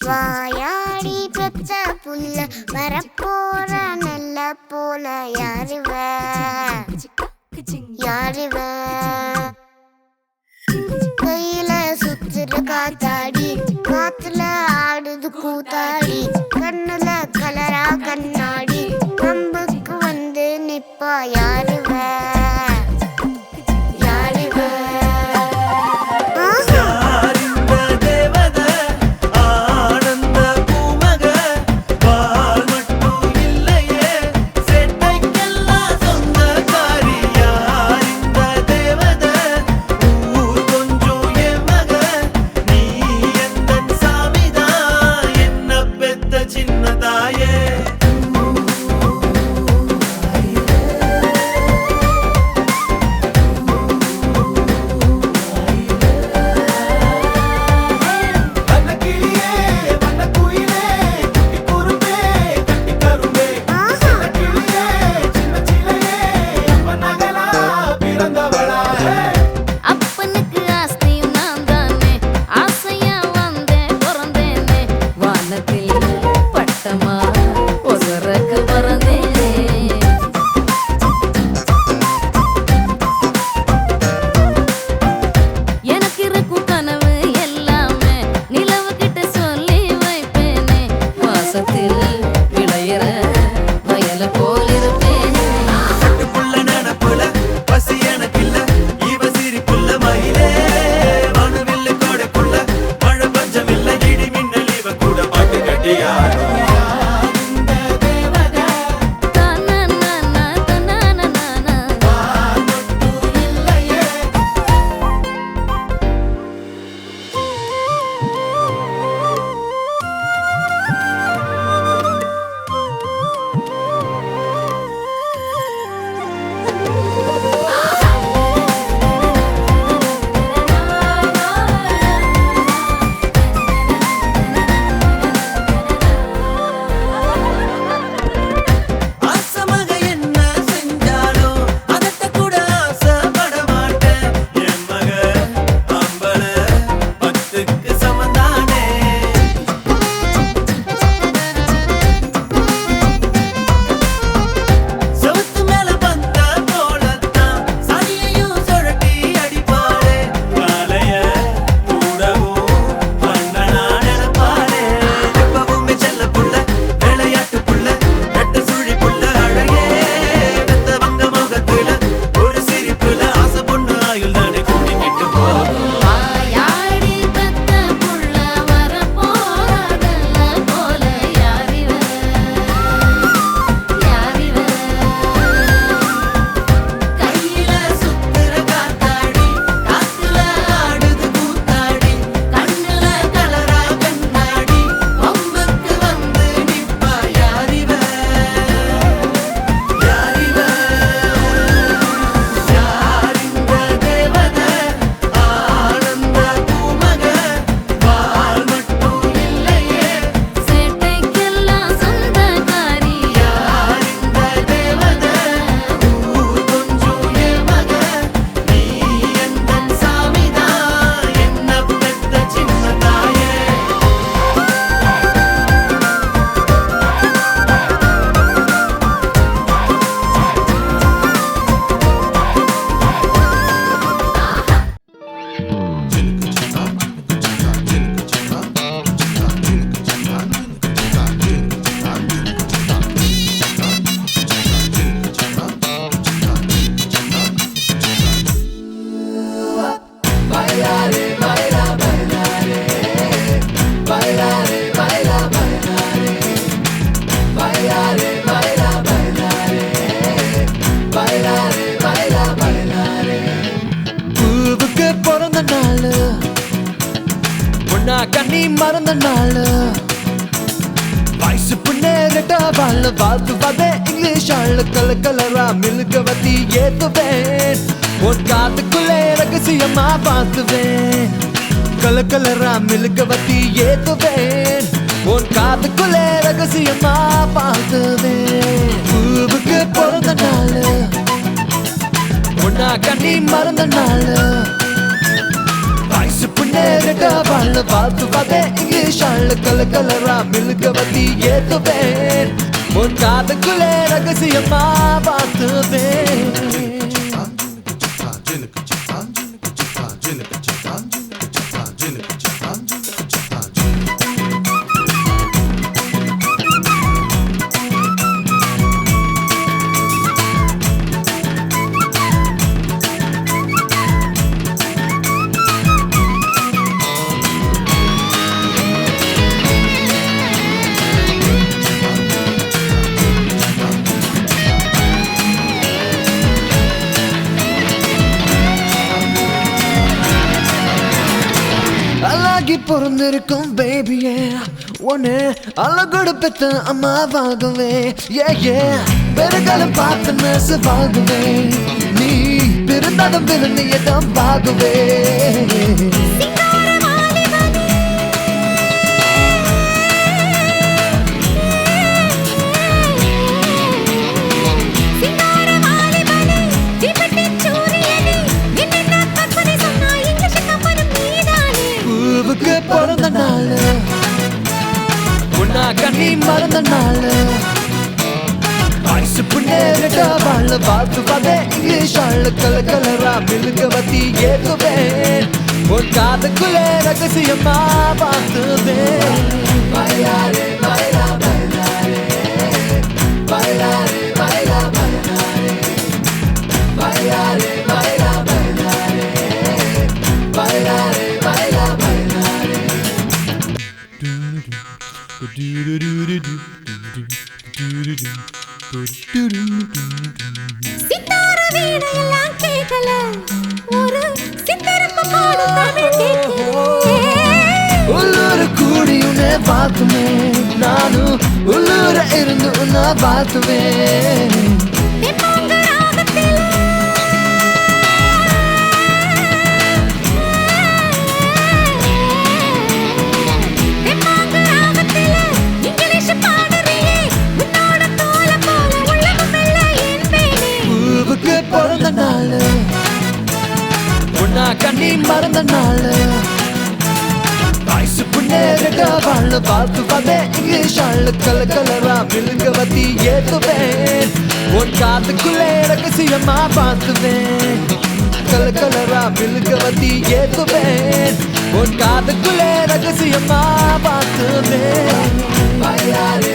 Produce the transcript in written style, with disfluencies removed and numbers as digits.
வாயாடி பெற்ற புல்ல வரப்போற நல்ல போல யாருவ யாருவ கையில சுத்துற காத்தாடி காத்துல ஆடுது கூத்தாடி கண்ணுல கலரா கண்ணாடி கம்புக்கு வந்து நிப்பா யாருவ கண்ணி மறந்த நாள் வயசு புண்ணேறிட்ட வாழ் வாழ்த்துவதே இங்கிலீஷ் ஆள் கலரா மில்க வத்தி ஏத்துவேன் உன் காத்துக்குள்ளே ரகசியமா பார்த்துவேன் கலரா மில்க வத்தி ஏத்துவேன் உன் காத்துக்குள்ளே ரகசியமா பார்த்துவேன் பூவுக்கு பிறந்த நாள் ஒன்னா கண்ணி மறந்த நாள் வயசு புண்ணேறிட்ட வாழ் வாழ்த்துவதே இங்கிலீஷ் ஆள் கலர் கலரா மில்கவதி ஏத்துவேன் உன் காதுக்குள்ளே ரகசியமா பார்த்துவேன் அழகி பொறந்திருக்கும் பேபியே ஒன்னு அழகோடு பெத்த அம்மாவாகவே ஏ பெருகாலம் பார்த்து நெசவாகவே நீ பிறந்தாலும் விருந்தியதான் பாகவே பிறந்த நாள் உன்னா கண்ணி மறந்த நாள் ஐசு புண்ணேறிட்ட வாழ வாழ்த்துவதே இங்கிலீஷ் ஆள் கலர் கலரா மில்கவதி ஏத்துவேன் உன் காதுக்குள்ளே ரகசியமா பார்த்துவேன் பைலாரே பைலா பைலாரே பைலாரே பைலா பைலாரே பைலாரே பைலா பைலாரே பைலாரே பைலா சித்தார வீணையெல்லாம் கேட்கல ஒரு சித்தரப்பு பாடும் தமிழ் கேட்கல உள்ளூர் கூடி உன்னை பார்த்துமே நானும் உள்ளூர இருந்து உன்னை பார்த்துவேன் பிறந்த நாள் உன்னா கண்ணி மறந்த நாள் ஐசு புண்ணேறிட்ட வாழ வாழ்த்துவதே இங்கிலீஷ் ஆள் கலர் கலரா மில்கவதி ஏத்துவேன் உன் காதுக்குள்ளே ரகசியமா பார்த்துவேன் கலர் கலரா மில்கவதி ஏத்துவேன் உன் காதுக்குள்ளே ரகசியமா பார்த்துவேன் பைலாரே